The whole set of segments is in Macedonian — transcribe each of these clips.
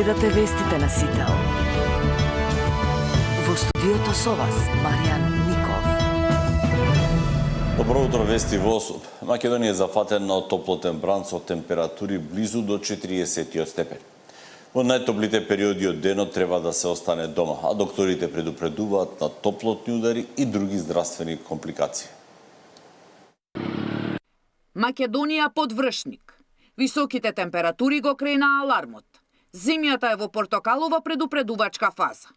Гледате вестите на Сител. Во студиото со вас, Маријан Ников. Добро утро, вести во особ. Македонија е зафатена од топлотен бран со температури близу до 40 степен. Во најтоплите периоди од денот треба да се остане дома, а докторите предупредуваат на топлотни удари и други здравствени компликации. Македонија под вршник. Високите температури го крена алармот. Земјата е во портокалова предупредувачка фаза.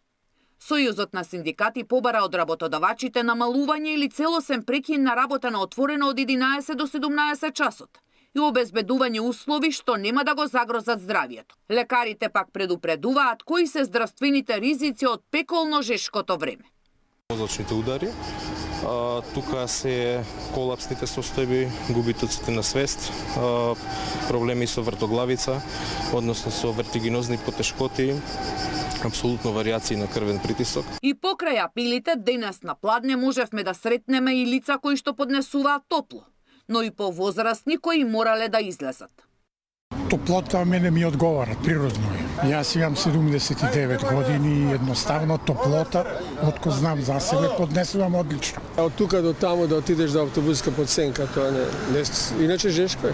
Сојузот на синдикати побара од работодавачите намалување или целосен прекин на работа на отворено од 11 до 17 часот и обезбедување услови што нема да го загрозат здравието. Лекарите пак предупредуваат кои се здравствените ризици од пеколно-жешкото време. Мозочните удари, тука се колапсните состојби, губитоците на свест, проблеми со вртоглавица, односно со вертигинозни потешкоти, апсолутно варијации на крвен притисок. И покрај апилите, денес на Пладне можевме да сретнеме и лица кои што поднесуваат топло, но и повозрастни кои морале да излезат. Топлота мене ми одговара, природно е. Јас имам 79 години и едноставно топлота, отко знам за себе, поднесувам одлично. Од тука до таму да отидеш до автобуска подсенка, тоа не иначе жешко е.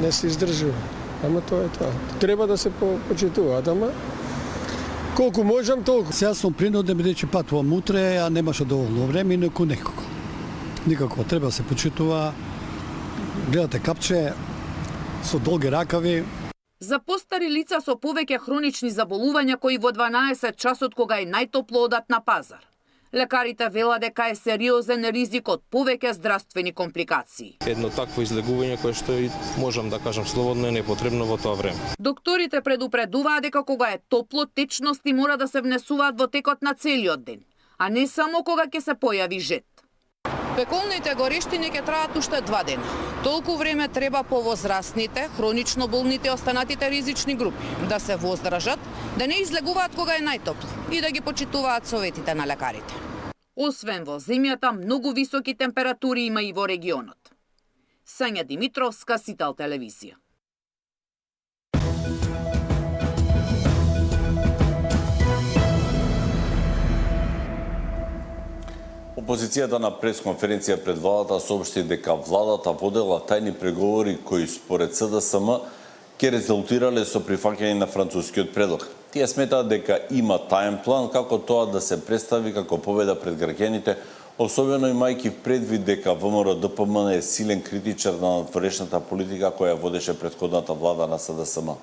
Не се издржува. Ама тоа е тоа. Треба да се почитуваат, ама колку можам толку. Сега сум принуден бидејќи патувам утре, а немаше доволно време и некако. Никако треба да се почитува. Гледате капче со долги ракави. За постари лица со повеќе хронични заболувања кои во 12 часот кога е најтопло одат на пазар. Лекарите велат дека е сериозен ризик од повеќе здравствени компликации. Едно такво излегување кое што и можам да кажам слободно е непотребно во тоа време. Докторите предупредуваат дека кога е топло, течности мора да се внесуваат во текот на целиот ден, а не само кога ќе се појави жет. Пеколните горештини ќе траат уште 2 дена. Толку време треба повозрастните, хронично болните и останатите ризични групи да се воздржат, да не излегуваат кога е најтопло и да ги почитуваат советите на лекарите. Освен во земјата, многу високи температури има и во регионот. Сања Димитровска, Сител телевизија. Опозицијата на пресконференција пред владата соопшти дека владата водела тајни преговори кои според СДСМ ќе резултирале со прифаќање на францускиот предлог. Тие сметаат дека има таен план како тоа да се представи како победа пред граѓаните, особено имајќи предвид дека ВМРО-ДПМН е силен критичар на надворешната политика која водеше претходната влада на СДСМ.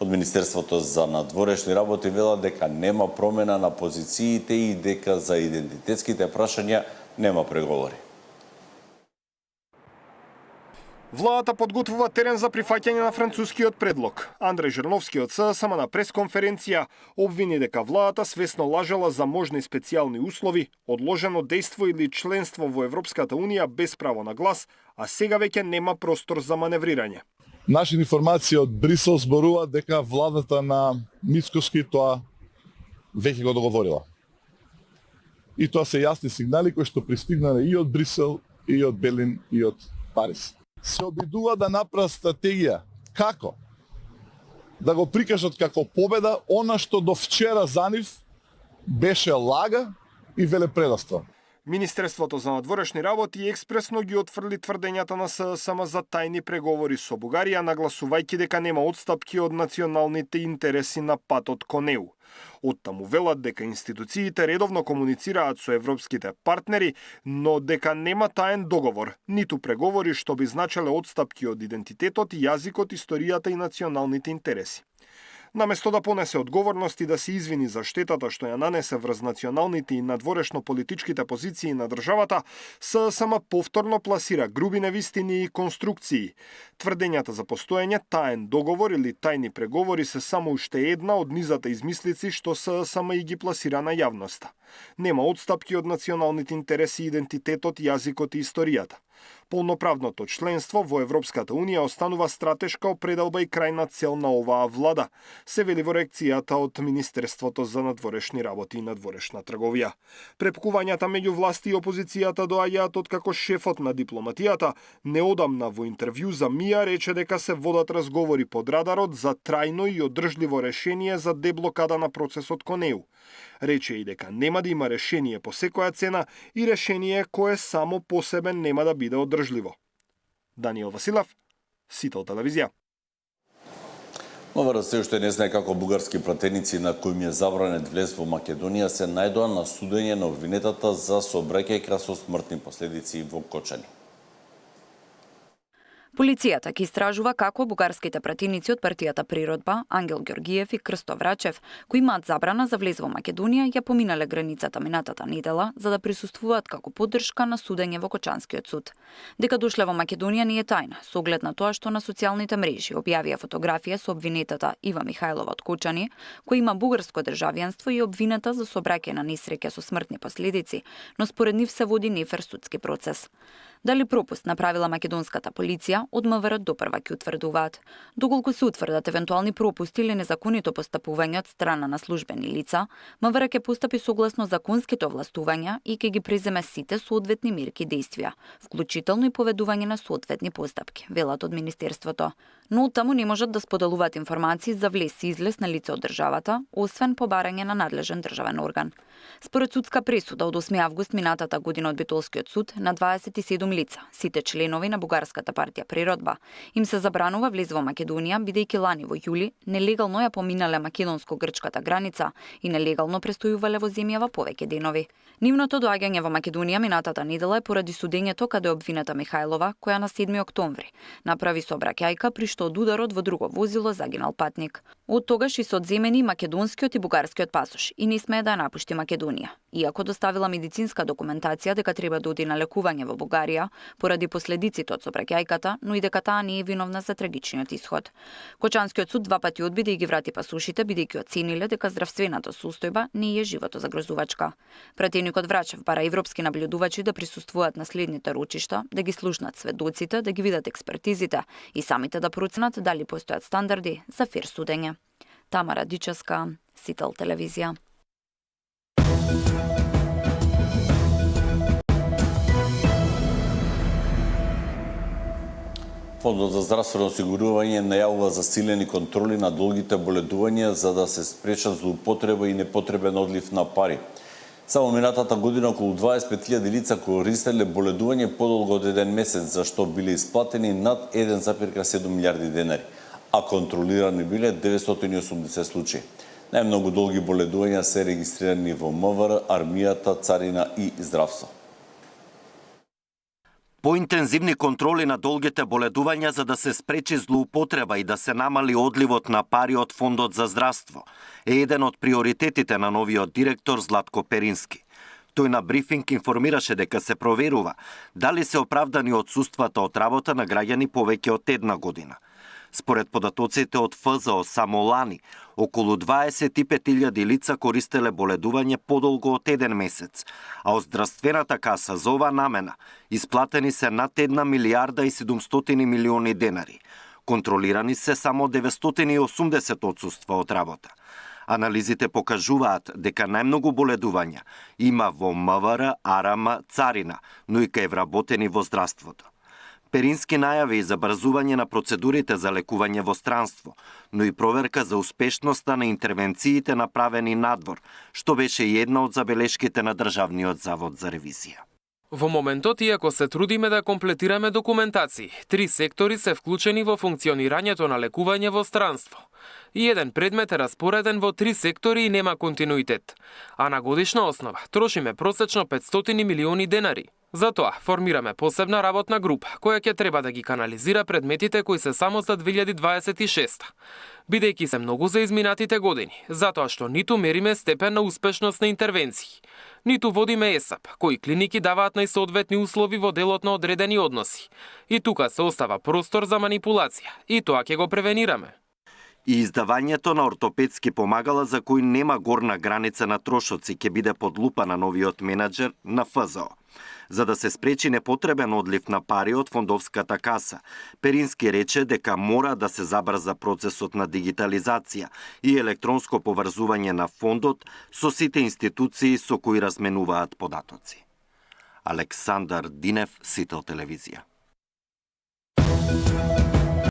Од Министерството за надворешни работи велат дека нема промена на позициите и дека за идентитетските прашања нема преговори. Владата подготвува терен за прифаќање на францускиот предлог. Андреј Жирновски од СДСМ на пресконференција обвини дека владата свесно лажела за можни специјални услови, одложено дејство или членство во Европската Унија без право на глас, а сега веќе нема простор за маневрирање. Наши информации од Брисел зборуваат дека владата на Мицкоски тоа веќе го договорила. И тоа се јасни сигнали кои што пристигнале и од Брисел, и од Белин, и од Париз. Се обидува да направат стратегија. Како? Да го прикажат како победа она што до вчера за нив беше лага и велепредавство. Министерството за надворешни работи експресно ги отфрли тврдењата на СДСМ за тајни преговори со Бугарија, нагласувајќи дека нема отстапки од националните интереси на патот кон ЕУ. Оттаму велат дека институциите редовно комуницираат со европските партнери, но дека нема таен договор, ниту преговори што би значеле отстапки од идентитетот, јазикот, историјата и националните интереси. Наместо да понесе одговорност и да се извини за штетата што ја нанесе врз националните и надворешно-политичките позиции на државата, СДСМ повторно пласира груби невистини и конструкции. Тврдењата за постоење таен договор или тајни преговори се само уште една од низата измислици што СДСМ и ги пласира на јавноста. Нема отстапки од националните интереси, идентитетот, јазикот и историјата. Полноправното членство во Европската Унија останува стратешка определба и крајна цел на оваа влада, се вели во реакцијата од Министерството за надворешни работи и надворешна трговија. Препкувањата меѓу власти и опозицијата доаѓаат откако шефот на дипломатијата неодамна во интервју за МИА рече дека се водат разговори под радарот за трајно и одржливо решение за деблокада на процесот кон ЕУ. Рече и дека нема да има решение по секоја цена и решение кое само по себе нема да биде одржливо. Даниел Василев, Сител телевизија. МВР се уште не знае како бугарски пратеници на кои им е забранет влез во Македонија се најдоа на судење на обвинетата за сообраќајка со смртни последици во Кочани. Полицијата ќе истражува како бугарските пратеници од партијата Природба, Ангел Ѓоргиев и Крсто Врачев, кои имаат забрана за влез во Македонија, ја поминале границата минатата недела за да присуствуваат како поддршка на судење во Кочанскиот суд. Дека дошле во Македонија не е тајна, со оглед на тоа што на социјалните мрежи објавија фотографија со обвинетата Ива Михајлова од Кочани, која има бугарско државјанство и обвината за сообраќај на несреќа со смртни последици, но според нив се води нефер судски процес. Дали пропуст направила македонската полиција, од МВР допрва ќе утврдуваат. Доколку се утврдат евентуални пропусти или незаконито постапување од страна на службени лица, МВР ќе постапи согласно законските овластувања и ќе ги преземе сите соодветни мерки и действија, вклучително и поведување на соодветни постапки, велат од Министерството. Но таму не можат да споделуваат информации за влез и излез на лице од државата, освен по барање на надлежен државен орган. Според судска пресуда од 8 август минатата година од Битолскиот суд на 27 лица, сите членови на бугарската партија Природба, им се забранува влез во Македонија, бидејќи лани во јули нелегално ја поминале македонско-грчката граница и нелегално престојувале во земјава повеќе денови. Нивното доаѓање во Македонија минатата недела е поради судењето каде е обвината Михајлова, која на 7 октомври направи сообраќајка при што од ударот во друго возило загинал патник. Од тогаш и се одземени македонскиот и бугарскиот пасош и не смее да ја напушти Македонија. Иако доставила медицинска документација дека треба да оди на лекување во Бугарија поради последиците од сообраќајката, но и дека таа не е виновна за трагичниот исход. Кочанскиот суд два пати одби да ги врати пасошите бидејќи оцениле дека здравствената состојба не е животозагрозувачка. Пратеникот Врачев бара европски наблюдувачи да присуствуваат на следните рочишта, да ги слушнат сведоците, да ги видат експертизите и самите да проценат дали постојат стандарди за фер судење. Тамара Дическа, Сител телевизија. Фондот за здравствено осигурување најавува засилени контроли на долгите боледувања за да се спречат злоупотреба и непотребен одлив на пари. Само минатата година околу 25.000 лица користеле боледување подолго од еден месец, за што биле исплатени над 1,7 милиарди денари, а контролирани биле 980 случаи. Најмногу долги боледувања се регистрирани во МВР, армијата, царина и здравство. Поинтензивни контроли на долгите боледувања за да се спречи злоупотреба и да се намали одливот на пари од Фондот за здравство е еден од приоритетите на новиот директор Златко Перински. Тој на брифинг информираше дека се проверува дали се оправдани отсуствата од работа на граѓани повеќе од една година. Според податоците од ФЗО само лани, околу 25.000 лица користеле боледување подолго од еден месец, а од здравствената каса за ова намена исплатени се над 1 милиарда и 700 милиони денари. Контролирани се само 980 отсуства од работа. Анализите покажуваат дека најмногу боледувања има во МВР, АРМ, царина, но и кај вработени во здравството. Перински најави и забрзување на процедурите за лекување во странство, но и проверка за успешноста на интервенциите направени надвор, што беше и една од забелешките на Државниот завод за ревизија. Во моментот, иако се трудиме да комплетираме документации, 3 сектори се вклучени во функционирањето на лекување во странство. И еден предмет е распореден во 3 сектори и нема континуитет, а на годишна основа трошиме просечно 500 милиони денари. Затоа формираме посебна работна група, која ќе треба да ги канализира предметите кои се само за 2026, бидејќи се многу за изминатите години, затоа што ниту мериме степен на успешност на интервенции, ниту водиме ЕСАП, кои клиники даваат најсоодветни услови во делот на одредени односи. И тука се остава простор за манипулација, и тоа ќе го превенираме. И издавањето на ортопедски помагала за кои нема горна граница на трошоци ќе биде под лупа на новиот менаџер на ФЗО. За да се спречи непотребен одлив на пари од фондовската каса, Перински рече дека мора да се забрза процесот на дигитализација и електронско поврзување на фондот со сите институции со кои разменуваат податоци. Александар Динев, Сител телевизија.